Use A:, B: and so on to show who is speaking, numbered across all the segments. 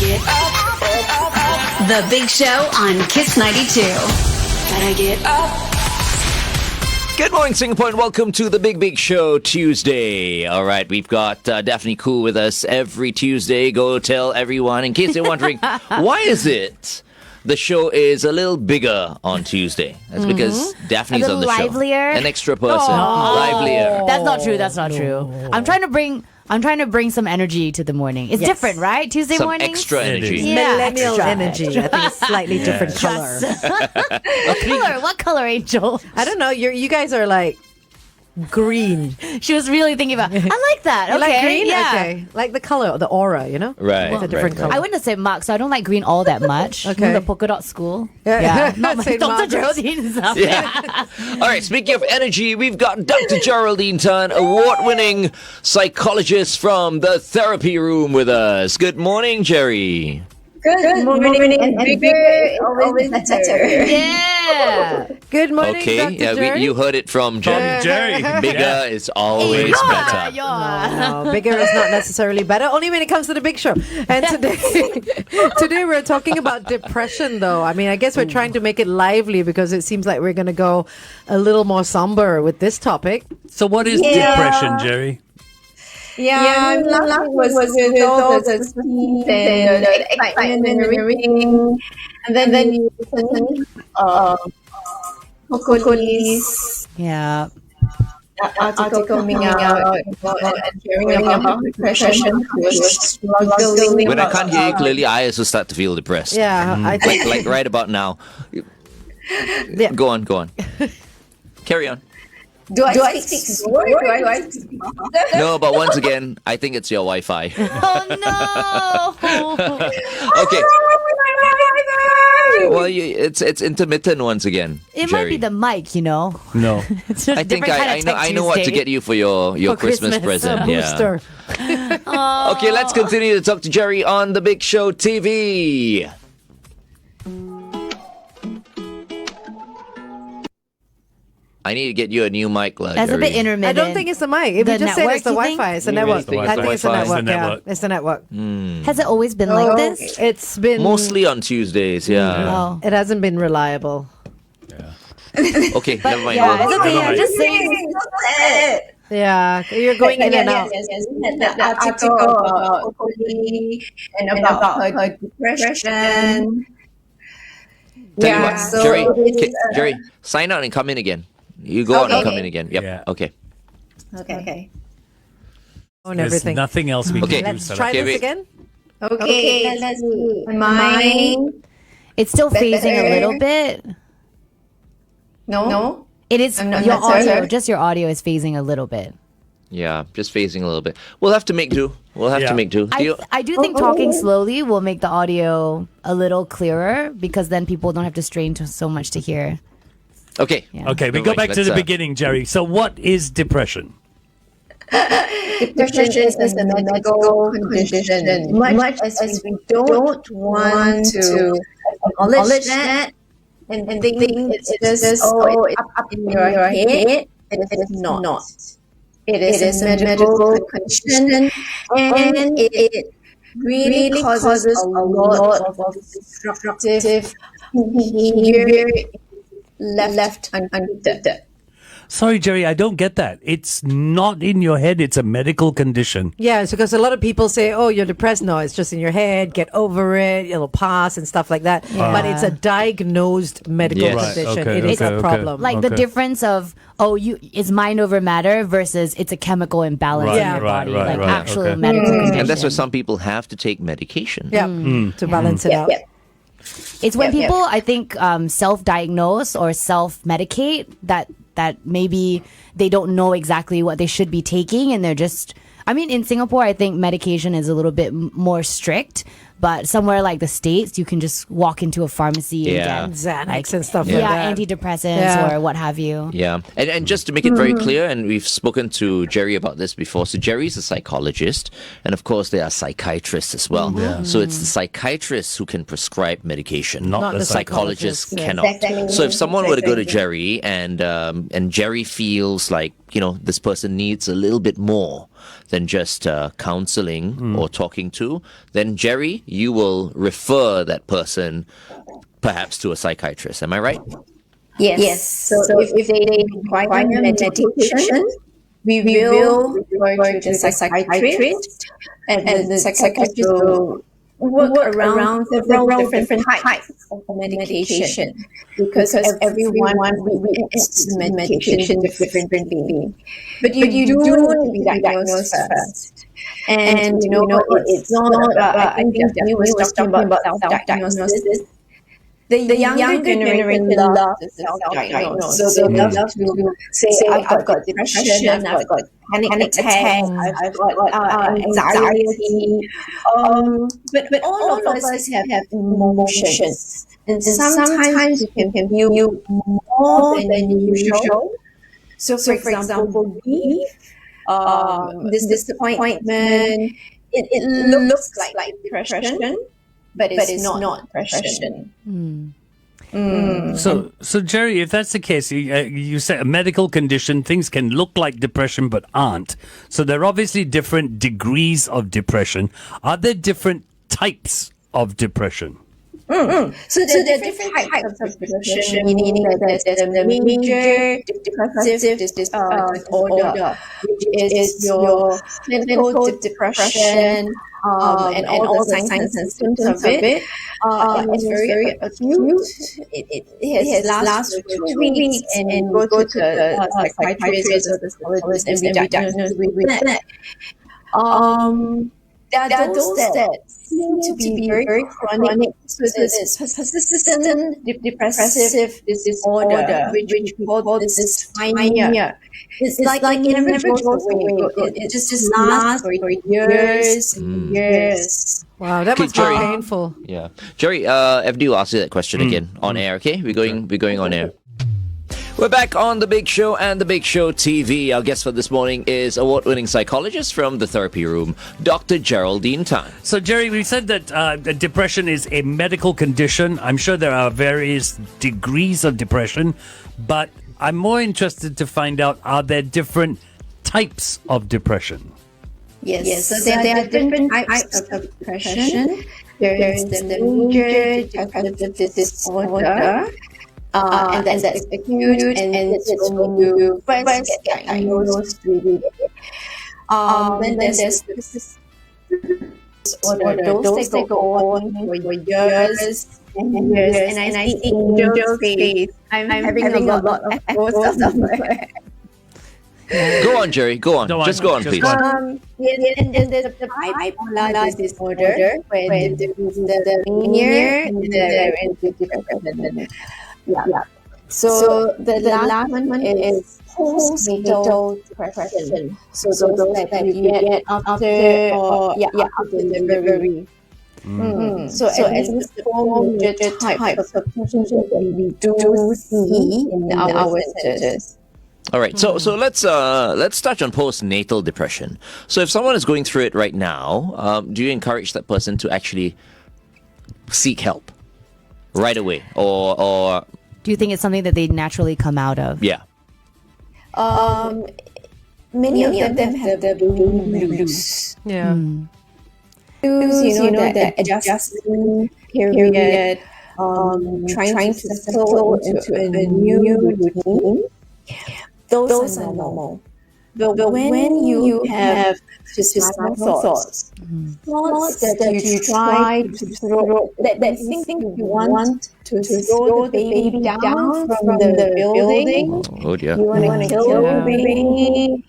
A: get up. The Big Show on Kiss 92. Gotta get up.
B: Good morning, Singapore, and welcome to the Big Show Tuesday. All right, we've got Daphne Koo with us every Tuesday. Go tell everyone, in case you're wondering, why is it the show is a little bigger on Tuesday? That's because Daphne's on the
C: livelier.
B: show. An extra person. Livelier.
C: That's not true. I'm trying to bring some energy to the morning. It's different, right? Tuesday
B: Some
C: mornings?
B: extra energy.
C: Yeah,
D: Millennial
C: extra.
D: energy. I think it's slightly different color.
C: What color, Angel?
D: I don't know. You guys are like green.
C: She was really thinking about, I like that.
D: You
C: Okay.
D: like green?
C: Yeah.
D: Okay. Like the color, the aura, you know?
B: Right.
D: It's a different color.
C: I wouldn't have said Mark, so I don't like green all that much.
D: Okay.
C: You know, the polka dot school.
D: Yeah.
C: Not my
D: St.
C: Dr.
D: Margaret's.
C: Geraldine stuff.
B: Yeah. All right, speaking of energy, we've got Dr. Geraldine Tan, award-winning psychologist from the therapy room with us. Good morning, Jerry.
E: Good morning, and bigger always better.
C: Yeah.
D: Good morning,
B: Okay,
D: Dr.
B: yeah,
D: Jerry.
B: you heard it from Jerry.
F: Jerry.
B: Bigger is always better.
D: No, bigger is not necessarily better, only when it comes to the big show. And today we're talking about depression, though. I mean, I guess we're trying to make it lively because it seems like we're going to go a little more somber with this topic.
F: So what is depression, Jerry?
E: Yeah, last was with all the speed and the excitement and everything. And then you suddenly police
C: Yeah.
E: article coming out and sharing about depression. Was struggling.
B: When I can't hear you clearly, I also start to feel depressed.
D: Yeah, I think.
B: Like right about now.
D: Yeah.
B: Go on. Carry on.
E: Do I speak slower? Do I speak faster?
B: No, but once again, I think it's your Wi-Fi.
C: Oh, no.
B: Okay. Well, it's intermittent once again.
C: It might
B: Jerry.
C: be the mic, you know.
F: No.
C: It's a
B: I think
C: different kind of
B: I know what to
C: Tuesday.
B: get you for your
D: For
B: Christmas present.
D: a
B: Yeah.
D: booster.
B: Okay, let's continue to talk to Jerry on the Big Show TV. I need to get you a new mic,
C: That's
B: Jerry.
C: a bit intermittent.
D: I don't think it's the mic. If
C: The
D: you just said it's the
C: network, you
D: Wi-Fi,
C: think?
D: it's the
B: Maybe
D: network.
B: it's the
D: I think it's the
B: Wi-Fi.
D: network.
F: It's the
D: Yeah,
F: network.
D: it's the network.
C: Has it always been like this?
D: It's been
B: Mostly on Tuesdays, yeah.
C: Oh.
D: It hasn't been reliable.
B: Okay, never mind.
C: Yeah, it's okay.
F: Never
C: I'm
F: mind.
C: just saying.
D: Yeah, you're going in and out.
E: The article about Coco and about her depression.
B: Tell you
E: Yeah,
B: what,
E: so
B: Jerry,
E: it's,
B: Jerry, sign out and come in again. You go out and come in again. Yep.
F: Yeah.
B: Okay.
E: Okay.
D: On
F: There's
D: everything.
F: nothing else we
B: Okay.
F: can do.
D: Let's
F: Sarah.
D: try
B: Okay,
D: this
B: wait.
D: again.
E: Okay, let's do mine.
C: It's still phasing a little bit.
E: No?
C: It is
E: I'm not
C: your
E: sure.
C: audio. Just your audio is phasing a little bit.
B: Yeah, just phasing a little bit. We'll have to make do.
F: Yeah.
B: Do you-
C: I do think talking slowly will make the audio a little clearer because then people don't have to strain so much to hear.
B: Okay.
C: Yeah.
F: Okay, we
B: Never
F: go
B: mind.
F: back to
B: Let's,
F: the beginning, Jerry. So what is depression?
E: Depression is a medical condition. Much as we don't want to acknowledge that and think it's just, it's up in your head, it is not. It is a medical condition and it really causes a lot of destructive behavior left untreated.
F: Sorry, Jerry, I don't get that. It's not in your head. It's a medical condition.
D: Yeah, it's because a lot of people say, "Oh, you're depressed." No, it's just in your head. Get over it. It'll pass and stuff like that. But it's a diagnosed medical
B: Yes. Right,
D: condition.
F: okay,
D: It is
F: okay,
D: a
F: okay.
D: problem.
C: Like the difference of it's mind over matter versus it's a chemical imbalance
F: Right,
C: in your
F: right,
C: body,
F: right,
C: like
F: right,
C: actual
F: okay.
C: medical condition.
B: And that's why some people have to take medication.
D: yeah, to balance it out.
C: It's when
E: Yeah,
C: people, I think, self-diagnose or self-medicate that maybe they don't know exactly what they should be taking, and they're just. I mean, in Singapore, I think medication is a little bit more strict, but somewhere like the States, you can just walk into a pharmacy
B: Yeah.
C: and get
D: Xanax and stuff like that.
C: antidepressants
D: Yeah.
C: or what have you.
B: Yeah. And just to make it very clear, and we've spoken to Jerry about this before. So Jerry's a psychologist, and of course there are psychiatrists as well. So it's the psychiatrists who can prescribe medication.
F: Not the
B: psychologists
D: psychologists, yeah.
B: cannot.
E: Exactly.
B: So if someone were to go to
E: Exactly.
B: Jerry and Jerry feels like, this person needs a little bit more than just counseling or talking to, then Jerry, you will refer that person perhaps to a psychiatrist. Am I right?
E: Yes. So if they require medication, we will refer to the psychiatrist, and the psychiatrist will work around several different types of medication, because everyone reacts to medication differently. But you do need to be diagnosed first. And it's not I think Daphne was talking about self-diagnosis. The younger generation loves to self-diagnose. So they love to say, I've got depression, I've got panic attacks, I've got anxiety. But all of us have emotions. And sometimes you can feel more than usual. So for example, grief, this disappointment, it looks like depression, but it's not depression.
F: So Jerry, if that's the case, you say a medical condition, things can look like depression but aren't. So there are obviously different degrees of depression. Are there different types of depression?
E: So there are different types of depression, meaning that there's the major depressive disorder, which is your clinical depression, and all the signs and symptoms of it. It's very acute. It lasts for 2 weeks, and go to the psychiatrist or the psychologist and be diagnosed with that. There are those that seem to be very chronic, so it's persistent depressive disorder, which we call this dysthymia. It's like it never goes away. It just lasts for years and years.
D: Wow, that must be
B: Jerry.
D: painful.
B: Yeah. Jerry, FD will ask you that question again on air, okay? We're going on air. We're back on The Big Show and The Big Show TV. Our guest for this morning is award-winning psychologist from the therapy room, Dr. Geraldine Tan.
F: So, Jerry, we said that depression is a medical condition. I'm sure there are various degrees of depression, but I'm more interested to find out, are there different types of depression?
E: Yes. So there are different types of depression. There is the major depressive disorder, and that's acute, and it's when you first get diagnosed with it. Then there's this disorder. Those that go on for years and years. And I see Angel's face. I'm having a lot of echoes somewhere.
B: Go on, Jerry. Go on. Just go on, please.
E: And there's the bipolar disorder, where the mania and the depression. Yeah. So the last one is postnatal depression. So those that you get after delivery. So at least the four major types of depression that we do see in our centers.
B: All right, so let's touch on postnatal depression. So if someone is going through it right now, do you encourage that person to actually seek help right away, or
C: Do you think it's something that they naturally come out of?
B: yeah?
E: Many of them have the baby blues.
D: Yeah.
E: Blues, the adjustment period, trying to settle into a new routine. Those are normal. But when you have suicidal thoughts that you try to throw, that think you want to throw the baby down from the building,
B: Oh dear.
E: you want to kill the baby,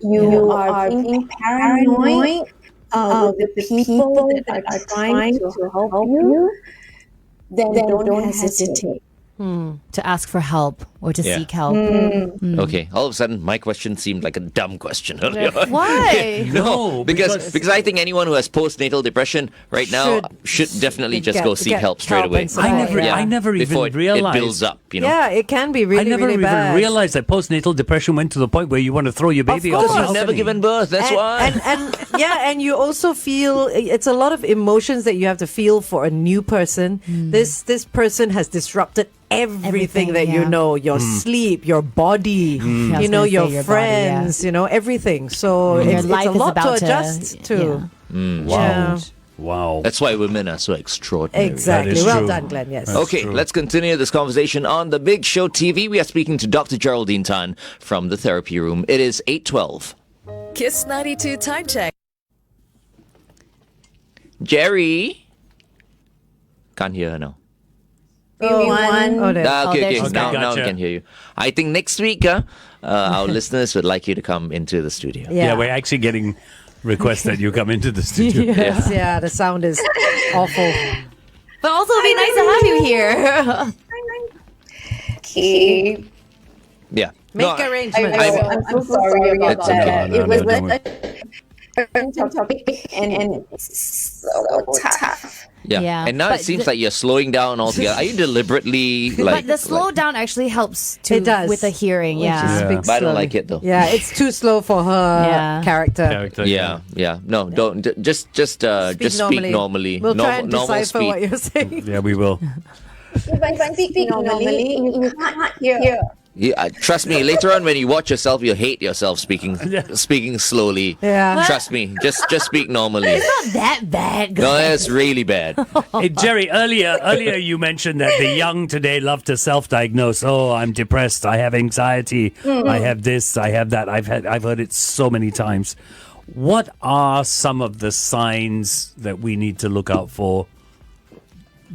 E: you are being paranoid of the people that are trying to help you, then don't hesitate.
C: To ask for help or to
B: Yeah.
C: seek help.
B: Okay. All of a sudden, my question seemed like a dumb question earlier.
C: Why?
B: No, because I think anyone who has postnatal depression right now should definitely just go seek help straight
D: help
B: away.
D: and support.
F: I never
B: Before
F: even realized.
B: it builds up.
D: Yeah, it can be really,
F: I never
D: really
F: even
D: bad.
F: realized that postnatal depression went to the point where you want to throw your baby
D: course.
F: off the
B: You've never
F: balcony.
B: given birth. That's why.
D: And you also feel it's a lot of emotions that you have to feel for a new person. This person has disrupted everything that you
C: yeah.
D: know, your sleep, your body,
C: I was
D: your
C: gonna say your body,
D: friends, everything. So
C: Your
D: it's
C: life
D: a
C: is
D: lot
C: about
D: to adjust to.
C: yeah.
F: Wow.
D: Yeah.
F: Wow.
B: That's why women are so extraordinary.
D: Exactly.
F: That is
D: Well
F: true.
D: done, Glenn. Yes.
F: That's
B: Okay,
F: true.
B: let's continue this conversation on The Big Show TV. We are speaking to Dr. Geraldine Tan from the therapy room. It is 8:12.
G: Kiss 92 time check.
B: Jerry? Can't hear her now.
E: Everyone.
D: Oh, there.
B: Ah, okay,
C: there
B: okay.
C: she's
B: Now,
F: back.
B: now we
F: Gotcha.
B: can hear you. I think next week, our listeners would like you to come into the studio.
F: Yeah, we're actually getting requests that you come into the studio.
D: Yes, yeah, the sound is awful.
C: But also, it'd be nice to have you here.
E: Okay.
B: Yeah.
D: Make
B: No,
D: arrangements.
E: I'm so sorry about
B: That's okay.
E: that.
F: No,
E: It was
F: don't worry.
E: a topic and it's so tough.
B: Yeah.
C: Yeah,
B: And now
C: but
B: it seems
C: the-
B: like you're slowing down altogether. Are you deliberately like?
C: But the slow down actually helps
D: It does.
C: with the hearing.
D: When she
C: Yeah.
F: Yeah.
D: speaks
B: But I don't
D: slowly.
B: like it though.
D: Yeah, it's too slow for her
C: Yeah.
D: character.
F: Character,
B: Yeah, yeah. No, don't. Just speak normally.
D: We'll try and
B: normal
D: decipher
B: speak.
D: what you're saying.
F: Yeah, we will.
E: If I speak normally, you can't hear.
B: Yeah, trust me. Later on, when you watch yourself, you'll hate yourself speaking slowly.
D: Yeah.
B: Trust me. Just speak normally.
C: Not that bad.
B: No, it's really bad.
F: Hey, Jerry, earlier you mentioned that the young today love to self-diagnose. Oh, I'm depressed. I have anxiety. I have this. I have that. I've heard it so many times. What are some of the signs that we need to look out for,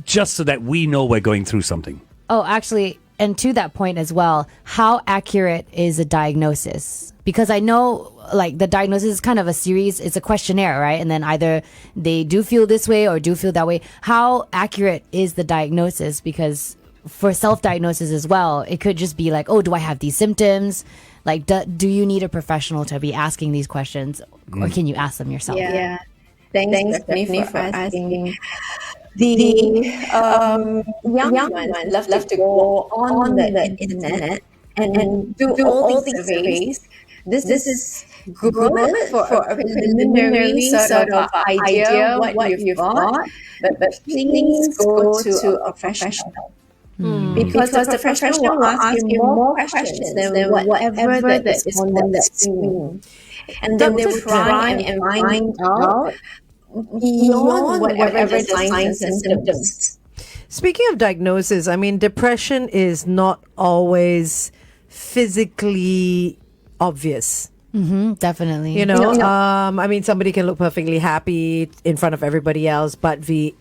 F: just so that we know we're going through something?
C: Oh, actually, and to that point as well, how accurate is a diagnosis? Because I know, like, the diagnosis is kind of a series, it's a questionnaire, right? And then either they do feel this way or do feel that way. How accurate is the diagnosis? Because for self-diagnosis as well, it could just be like, oh, do I have these symptoms? Like, do you need a professional to be asking these questions? Or can you ask them yourself?
E: Yeah. Thanks Stephanie, for asking. The young ones love to go on the internet and do all these surveys. This is good for a preliminary sort of idea what you've got, but please go to a professional. Because the professional will ask you more questions than whatever that is on the screen. And then they will try and find out beyond whatever the signs and symptoms.
D: Speaking of diagnosis, I mean, depression is not always physically obvious.
C: Definitely.
D: You know, I mean, somebody can look perfectly happy in front of everybody else, but be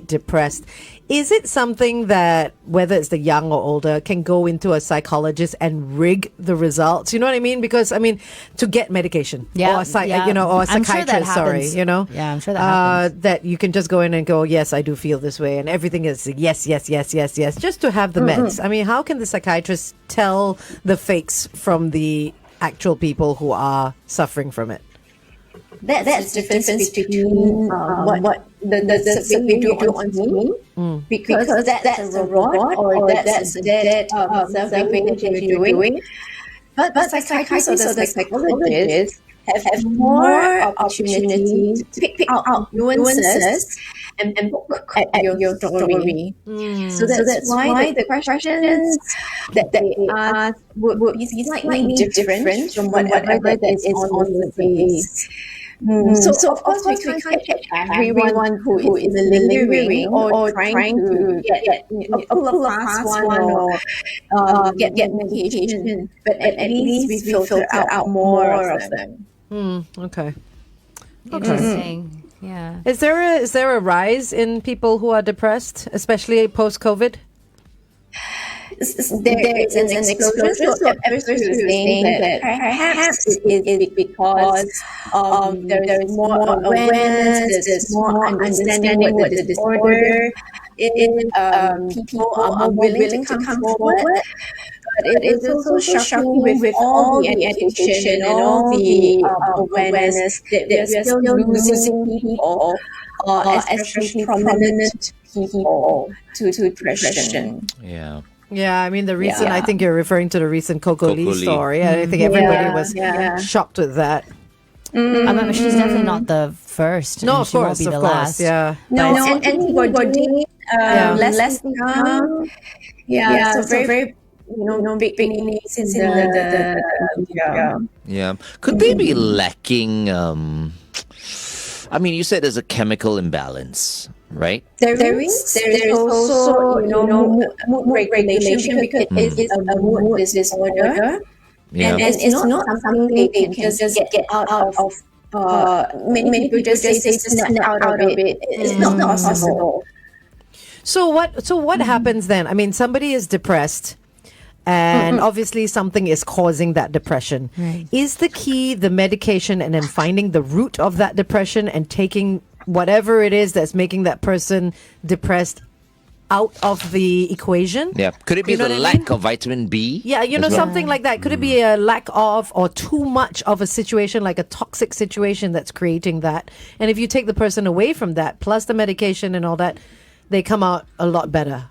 D: depressed. Is it something that, whether it's the young or older, can go into a psychologist and rig the results? You know what I mean? Because I mean, to get medication,
C: Yeah,
D: or a
C: yeah.
D: or a
C: I'm sure that
D: psychiatrist,
C: happens.
D: you know,
C: Yeah, I'm sure that happens.
D: that you can just go in and go, yes, I do feel this way, and everything is yes, just to have the meds. I mean, how can the psychiatrist tell the fakes from the actual people who are suffering from it?
E: That's the difference between what the survey do on me, because that's a robot or that's that survey that you're doing. But psychiatrists or the psychologists have more opportunity to pick out nuances and look at your story. So that's why the questions that they ask would be slightly different from whatever that is on the surveys. So of course we can't get everyone who is delirium or trying to get a class one or get medication, but at least we filter out more of them.
D: Okay.
C: Interesting. Yeah.
D: Is there a rise in people who are depressed, especially post-COVID?
E: There is an explosion. So experts are saying that perhaps it is because there is more awareness, there's more understanding what the disorder is. People are more willing to come forward. But it is also shocking with all the education and all the awareness that we are still losing people, especially prominent people, to depression.
B: Yeah.
D: Yeah, I mean the recent. I think you're referring to the recent Coco
B: Coco
D: Lee
B: Lee.
D: story. I think everybody was
E: Yeah.
D: shocked with that.
C: I mean, she's definitely not the first.
D: No,
C: and
D: of
C: she won't
D: course,
C: be the
D: of course,
C: last.
D: yeah.
E: No, and we're doing less income. Yeah, so very big names in the
B: Yeah. Could they be lacking I mean, you said there's a chemical imbalance, right?
E: There is also, mood regulation because it's a mood disorder.
B: Yeah.
E: And it's not something they can just get out of. Many people just say snap out of it. It's not possible.
D: So what happens then? I mean, somebody is depressed, and obviously something is causing that depression.
C: Right.
D: Is the key the medication and then finding the root of that depression and taking whatever it is that's making that person depressed out of the equation?
B: Yeah. Could it be
D: You know
B: the
D: what I mean?
B: lack of vitamin B?
D: Yeah,
B: as well?
D: something like that. Could it be a lack of or too much of a situation, like a toxic situation that's creating that? And if you take the person away from that, plus the medication and all that, they come out a lot better.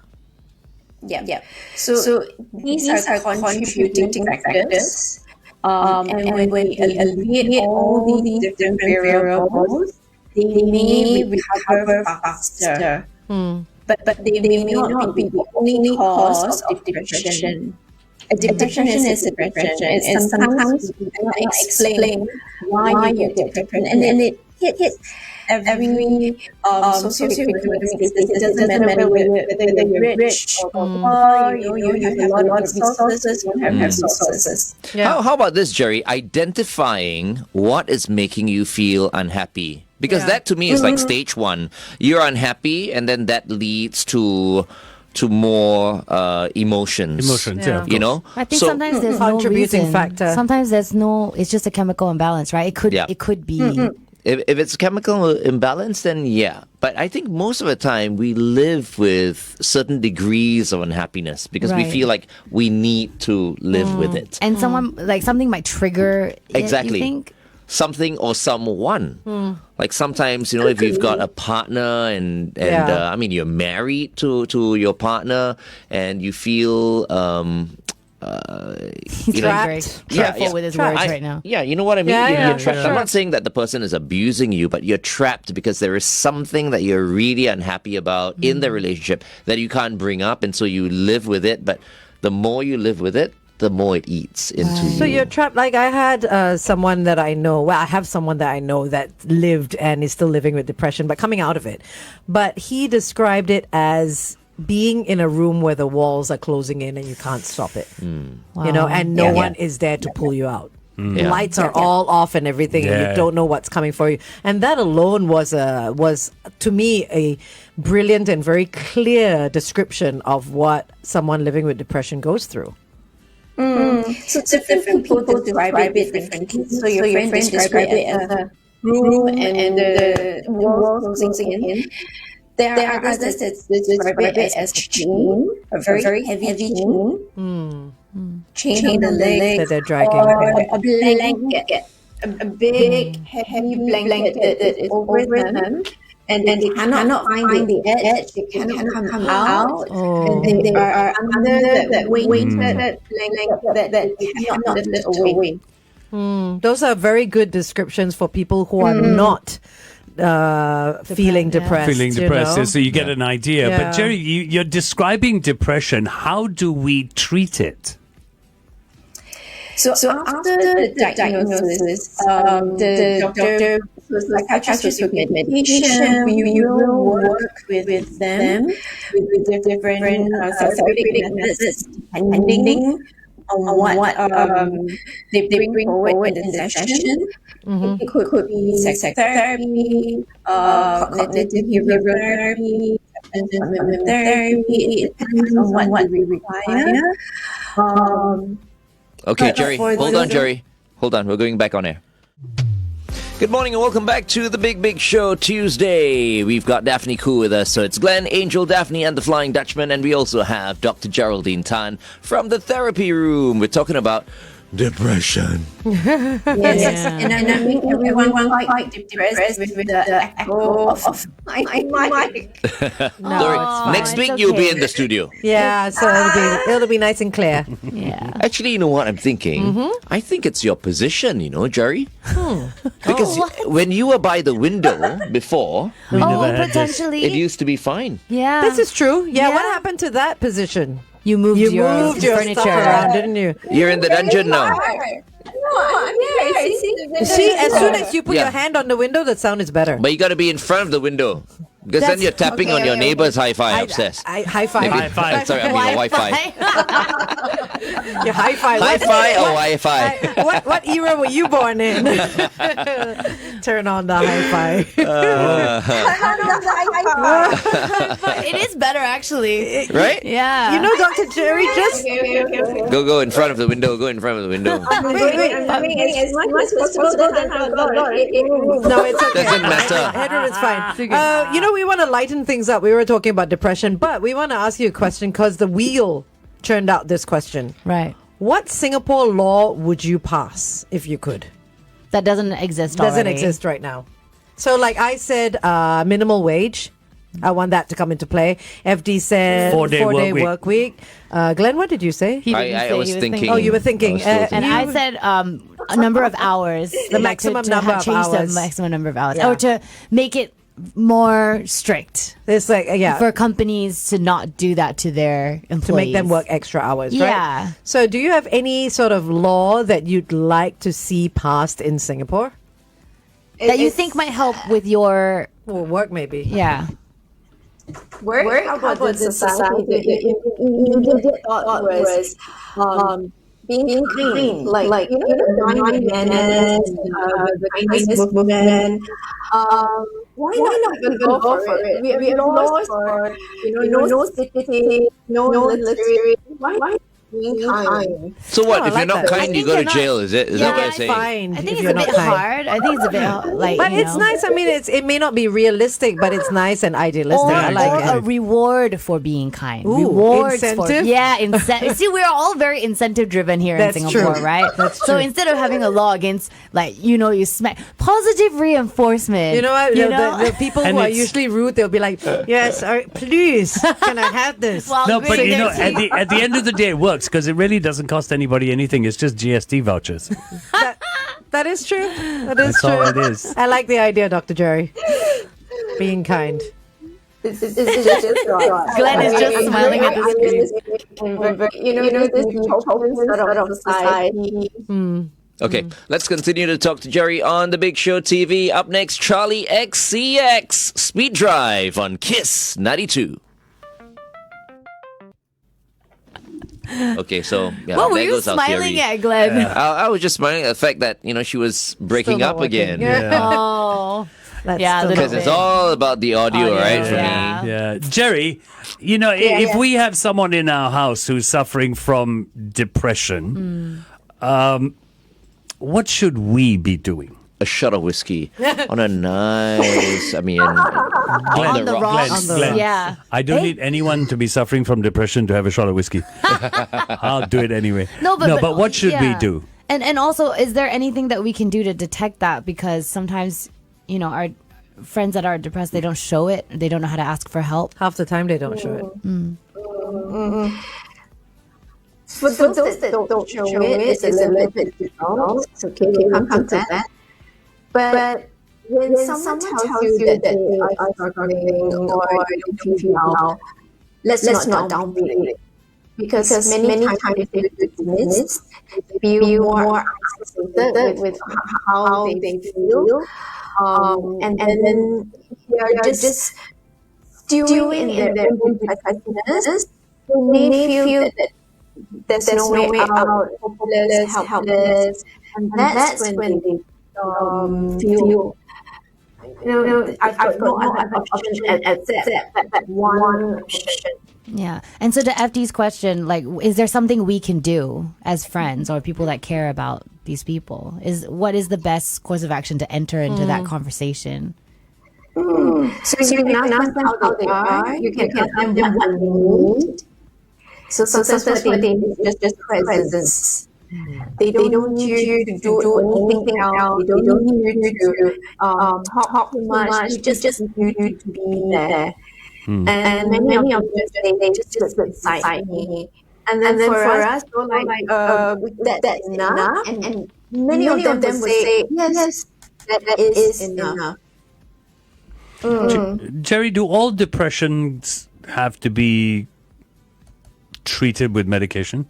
E: Yeah. So these are contributing factors. And when we alleviate all these different variables, they may recover faster. But they may not be the only cause of depression. A depression is a depression, and sometimes we cannot explain why you get depression, and then it hits every socioeconomic status. It doesn't matter whether you're rich or poor, you have a lot of resources, you don't have resources.
D: Yeah.
B: How about this, Jerry? Identifying what is making you feel unhappy. Because that to me is like stage one. You're unhappy, and then that leads to more emotions.
F: Emotions, yeah.
B: You know?
C: I think
B: So-
C: sometimes there's
D: Contributing
C: no reason.
D: factor.
C: Sometimes there's no. It's just a chemical imbalance, right? It could be.
B: If it's a chemical imbalance, then yeah. But I think most of the time we live with certain degrees of unhappiness because we
C: Right.
B: feel like we need to live with it.
C: And someone like something might trigger.
B: Exactly.
C: You think?
B: Something or someone. Like sometimes, if you've got a partner and
D: Yeah.
B: I mean, you're married to your partner and you feel
C: He's
D: Trapped.
C: very careful with his words right now.
B: Yeah, you know what I mean?
D: Yeah,
B: You're
D: yeah,
B: trapped.
D: sure.
B: I'm not saying that the person is abusing you, but you're trapped because there is something that you're really unhappy about in the relationship that you can't bring up, and so you live with it. But the more you live with it, the more it eats into you.
D: So you're trapped. Like I had someone that I know. Well, I have someone that I know that lived and is still living with depression, but coming out of it. But he described it as being in a room where the walls are closing in and you can't stop it. And no one is there to pull you out. The lights are all off and everything, and
F: Yeah.
D: you don't know what's coming for you. And that alone was to me a brilliant and very clear description of what someone living with depression goes through.
E: So different people describe it differently. So your friend described it as a room and the walls closing in. There are others that describe it as a chain, a very heavy chain. Chain on the leg
D: that they're dragging.
E: or a blanket, a big heavy blanket that is over them. And they cannot find the edge, they cannot come out, and they are under that weighted blanket that cannot lift away.
D: Those are very good descriptions for people who are not feeling depressed.
F: Feeling depressed, so you get an idea.
D: Yeah.
F: But Jerry, you're describing depression. How do we treat it?
E: So after the diagnosis, the doctor, psychiatrist will get medication. We will work with them with the different therapeutic methods depending on what they bring forward in the session. It could be sex therapy, cognitive behavioral therapy, commitment therapy. It depends on what we require.
B: Okay,
E: But
B: Jerry.
E: for
B: Hold
E: the-
B: on, Jerry. Hold on. We're going back on air. Good morning and welcome back to the Big Show Tuesday. We've got Daphne Koo with us. So it's Glenn, Angel, Daphne, and the Flying Dutchman. And we also have Dr. Geraldine Tan from the therapy room. We're talking about depression.
E: Yes, and I make everyone quite depressed with the echo of my mic.
B: Sorry. Next
C: it's
B: week you'll be
C: okay.
B: in the studio.
D: Yeah, so it'll be nice and clear.
C: Yeah.
B: Actually, you know what I'm thinking? I think it's your position, Jerry. Because when you were by the window before,
C: Oh,
F: had this.
C: potentially.
B: it used to be fine.
C: Yeah.
D: This is true. Yeah, what
C: Yeah.
D: happened to that position?
C: You moved
D: You
C: your
D: moved your
C: furniture
D: stuff around, didn't you?
B: You're in the dungeon now.
D: See, as soon as you put your hand on the window, the sound is better.
B: But you got to be in front of the window. Because then you're tapping on your neighbor's hi-fi upstairs.
D: High five.
B: Maybe-
F: High five.
B: Sorry, I mean Wi-Fi.
D: Your high five.
B: Hi-fi or Wi-Fi?
D: What era were you born in? Turn on the high five.
C: It is better, actually.
B: Right?
C: Yeah.
D: You know, Dr. Jerry, just
B: Go in front of the window. Go in front of the window.
D: wait. No, it's okay.
B: Doesn't matter.
D: Headroom is fine. You know, we want to lighten things up. We were talking about depression, but we want to ask you a question because the wheel churned out this question.
C: Right.
D: What Singapore law would you pass if you could?
C: That doesn't exist
D: Doesn't
C: already.
D: exist right now. So, like I said, minimal wage. I want that to come into play. FD said
F: 4-day
D: work week. Glenn, what did you say?
C: He didn't
B: I
C: say,
B: was
C: he
B: thinking.
D: Oh, you were thinking.
B: I was still
C: And
B: thinking.
C: I said a number of hours.
D: The maximum number of
C: change
D: hours.
C: the maximum number of hours.
D: Yeah.
C: Or to make it more strict
D: It's like,
C: for companies to not do that to their employees.
D: to make them work extra hours, right?
C: Yeah.
D: So, do you have any sort of law that you'd like to see passed in Singapore?
C: That you think might help with your...
D: Or work, maybe.
C: Yeah.
E: Work how about the society? The immediate thought was being clean, like you know, non-manners, the kindness movement. Why not even go for it? We have laws for no spitting, no military. Why being kind?
B: So what?
D: Oh, I
B: If
D: like
B: you're not
D: that.
C: I
B: kind, you
C: think
B: go to
C: you're not-
B: jail, is it? Is that what
C: Yeah,
B: you're saying?
D: Fine.
C: I think
D: if
C: it's
D: you're
C: a bit
D: not kind.
C: hard. I think it's a bit like...
D: But
C: you
D: it's
C: know.
D: nice. I mean, it may not be realistic, but it's nice and idealistic.
C: Or,
D: I like
C: or a
D: it.
C: reward for being kind.
D: Ooh,
C: Rewards
D: incentive?
C: for incentive. See, we're all very incentive driven here
D: That's
C: in Singapore,
D: true.
C: right?
D: That's
C: So
D: true.
C: instead of having a law against, like, you smack positive reinforcement.
D: You know what? The people
F: And
D: who are
F: it's-
D: usually rude, they'll be like, "Yes, please, can I have this?"
C: Well,
F: No, but
C: great,
F: you know,
C: there's-
F: at the end of the day, it works because it really doesn't cost anybody anything. It's just GST vouchers.
D: That is true. That is
F: That's
D: true.
F: all it is.
D: I like the idea, Dr. Jerry. Being kind.
E: It's just
C: Glenn is just smiling at the screen.
E: You know, this utopian sort of society.
B: Okay, let's continue to talk to Jerry on the Big Show TV. Up next, Charlie XCX Speed Drive on Kiss 92. Okay, so yeah,
C: What were
B: there
C: you
B: goes our
C: smiling
B: theory.
C: at, Glenn?
B: I was just smiling at the fact that she was breaking
D: Still
B: up
D: not working.
B: again.
D: Yeah.
C: Oh.
D: That's
C: Yeah,
D: still
C: a little
B: Because
D: not
B: it's
C: bit.
B: all about the audio, right? For
C: yeah.
B: me.
F: Yeah. Jerry, if we have someone in our house who's suffering from depression, what should we be doing?
B: A shot of whiskey on a nice.
C: On the rocks.
F: Glenn,
C: Yeah.
F: I don't need anyone to be suffering from depression to have a shot of whiskey. I'll do it anyway.
C: No, but
F: what should we
C: yeah.
F: do?
C: And also, is there anything that we can do to detect that? Because sometimes, our friends that are depressed, they don't show it. They don't know how to ask for help.
D: Half the time they don't show it.
E: For those that don't show it, it's a little bit difficult. It's okay, we'll come to that. But when someone tells you that they are struggling or they don't feel well, let's not downplay it. Because many times they dismiss, they feel more isolated with how they feel. And then they are just stewing in their own helplessness. They may feel that there's no way out, hopeless, helpless, and that's when they feel, I've got no other option except that one option.
C: Yeah. And so to FD's question, like, is there something we can do as friends or people that care about these people? What is the best course of action to enter into that conversation?
E: So you can ask them how they are. You can ask them what they need. So sometimes what they need is just presence. They don't need you to do anything else. They don't need you to talk too much. They just need you to be there. And many of them they just sit beside me. And then for us, that's enough. And many of them will say, yes, that is enough.
F: Jerry, do all depressions have to be treated with medication?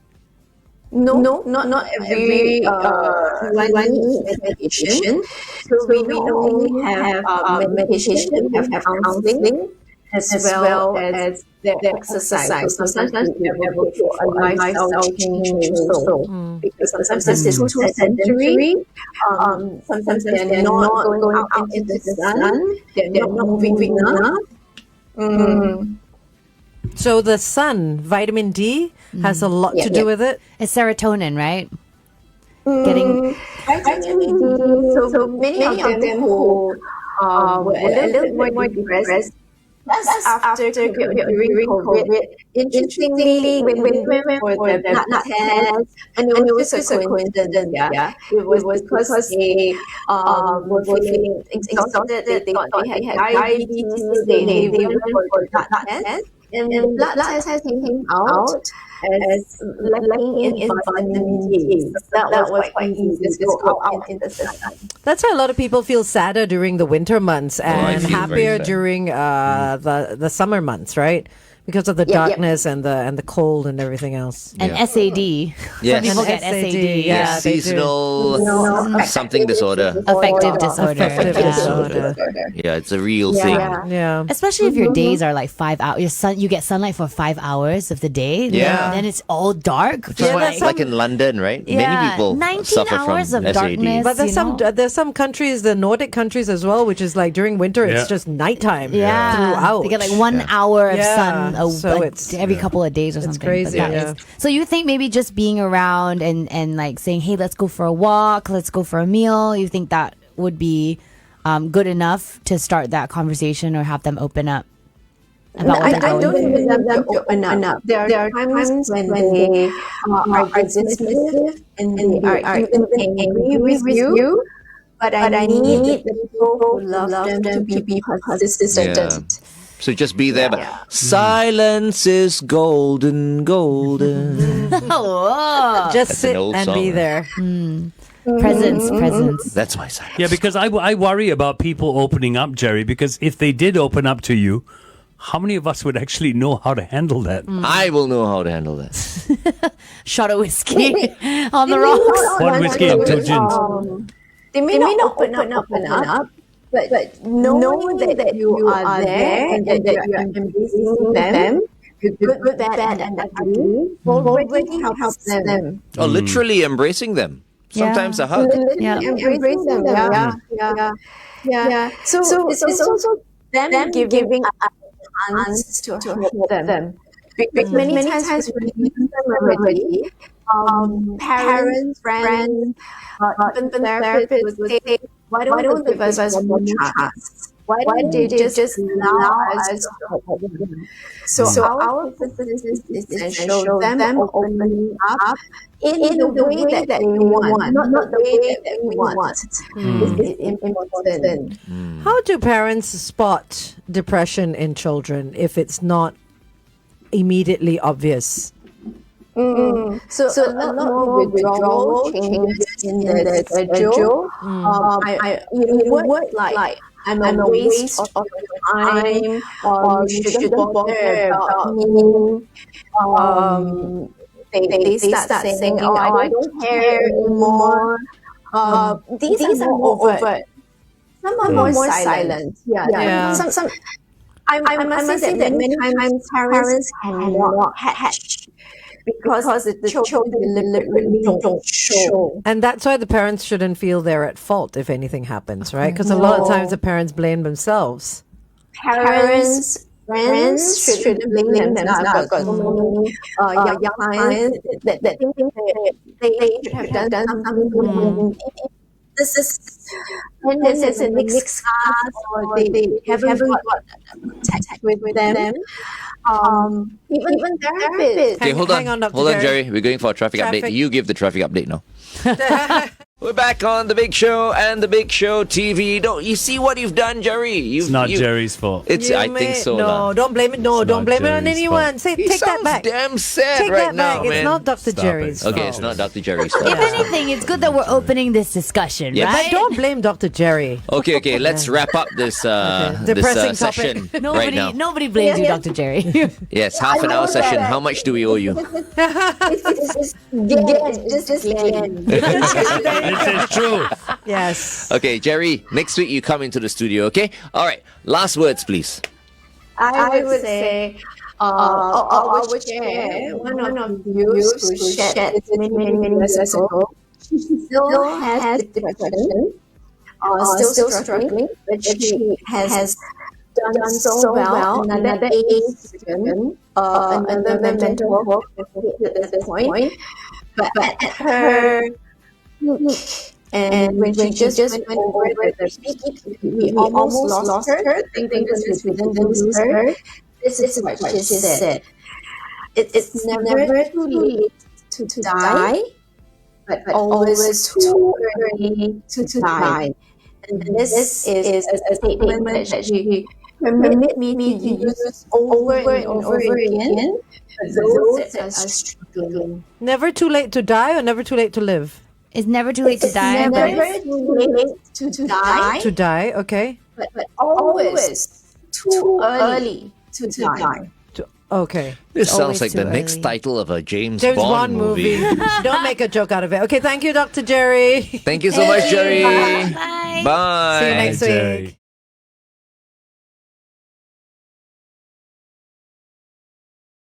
E: No, not every one needs medication. So we not only have medication, we have counseling as well as the exercise. So sometimes we have to go for a lifestyle change also. Because sometimes it's too sedentary. Sometimes they're not going out into the sun. They're not moving enough.
D: So the sun, vitamin D, has a lot to do with it.
C: It's serotonin, right? Getting
E: Vitamin D. So many of them who were a little more depressed. That's after during COVID. Interestingly, when we went for the blood test, and it was just a coincidence, it was because they were feeling exhausted. They thought they had diabetes. They went for blood test, and the blood test came out as lacking in vitamin D. So that was quite easy to go out in the system.
D: That's why a lot of people feel sadder during the winter months
B: I
D: and
B: feel very
D: happier
B: sad.
D: during the summer months, right? Because of the darkness and the cold and everything else.
C: and
B: Yeah.
C: SAD.
B: Yes.
C: Some people get
D: SAD,
C: SAD.
D: yeah. they do.
B: Seasonal something disorder.
C: Affective disorder.
D: Affective
C: Yeah.
D: disorder.
B: Yeah, it's a real thing.
D: Yeah.
C: Especially if your days are like 5 hours. You get sunlight for 5 hours of the day.
B: Yeah.
C: Then it's all dark.
B: Which is
C: for
B: why, like in London, right? Many people
C: 19
B: suffer
C: hours
B: from
C: of
B: SAD.
C: darkness.
D: But there's some countries, the Nordic countries as well, which is like during winter,
F: Yeah.
D: it's just nighttime
C: Yeah.
D: throughout.
C: They get like 1 hour of
D: Yeah.
C: sun
D: So it's-
C: every couple of days or something.
D: crazy,
C: But that
D: yeah.
C: is- so you think maybe just being around and like saying, hey, let's go for a walk, let's go for a meal, you think that would be good enough to start that conversation or have them open up about what
E: I
C: they're going
E: don't
C: through?
E: need them to open up. There are times when they are dismissive and they are even angry with you. But I need the people who love them to be persistent.
B: Yeah. So just be there. But silence is golden, golden.
C: Oh,
D: just
B: That's
D: sit
B: an old
D: and
B: song,
D: be
B: right?
D: there.
C: presence.
B: That's my silence.
F: Yeah, because I worry about people opening up, Jerry, because if they did open up to you, how many of us would actually know how to handle that?
B: I will know how to handle that.
C: Shot of whiskey on the rocks.
F: One whiskey and 2 gins.
E: They may not open up, but knowing that you are there and that you are embracing them, good, bad, and ugly, already helps them.
B: Oh, literally embracing them. Sometimes a hug.
C: Yeah.
E: Embracing them, yeah. So it's also them giving a chance to help them. Because many times when we meet them already, parents, friends, even therapists would say, why don't they give us one more chance? Why don't they just allow us to help them? So our persistence is essential. Them opening up in the way that they want, not the way that we want. Is important.
D: How do parents spot depression in children if it's not immediately obvious?
E: So a lot more withdrawal changes in the schedule. Words like I'm a waste of your time, or you shouldn't bother about me. They start saying, oh, I don't care anymore. These are more overt. Some are more silent.
D: Yeah.
E: Some. I must say that many times parents cannot catch because the children deliberately don't show.
D: And that's why the parents shouldn't feel they're at fault if anything happens, right? Because a lot of times the parents blame themselves.
E: Parents, friends shouldn't blame themselves. I've got so many young clients that think they should have done something. This is when there's a mixed class or they haven't got contact with them. Even therapists.
B: Okay, hold
D: Hang
B: on.
D: on, Dr.
B: Hold on,
D: Jerry.
B: Jerry. We're going for a traffic update.
D: Traffic.
B: You give the traffic update now. We're back on The Big Show and The Big Show TV. Don't you see what you've done, Jerry?
F: It's not Jerry's fault.
B: I think so.
D: No, don't blame it. No,
F: It's
D: don't
F: not
D: blame it on
F: Jerry's
D: anyone.
F: fault.
D: Take that
B: sounds
D: back.
B: damn sad
D: Take
B: right
D: that
B: now,
D: back.
B: man.
D: It's not Dr.
F: Stop
D: Jerry's
F: it.
B: Okay,
D: fault.
B: it's not Dr. Jerry's fault.
C: If anything, it's good that we're opening this discussion,
B: Yes.
C: right?
D: But don't blame Dr. Jerry.
B: Okay, let's wrap up this
D: Depressing
B: session
D: topic.
B: right now.
C: Nobody blames you,
E: Yeah.
C: Dr. Jerry.
B: Yes, half an hour session. How much do we owe you?
E: Just Glenn.
F: This is true.
D: Yes.
B: Okay, Jerry, next week you come into the studio, okay? All right, last words, please.
E: I would say, I would share one of you who shared it many years ago. She still has depression, still struggling, but she has done so well. Another age student, another mental health at this point. But at her and when she just went over the peak, we almost lost her. Thinking because we didn't lose her. This is what she said. It's never too late to die, but always too early to die. And this is a statement that she permit me to use over and over again for those that are struggling.
D: Never too late to die or never too late to live?
C: It's never too late to
E: It's
C: die.
E: never too late to die,
D: To die, okay.
E: but always too early to die.
D: Okay.
B: This sounds
C: always
B: like the
C: too
B: next
C: early.
B: title of a James
D: James
B: Bond
D: Bond movie. Don't make a joke out of it. Okay, thank you, Dr. Jerry.
B: Thank you so much, Jerry.
C: Bye.
B: Bye.
D: See you next
F: Jerry.
D: week.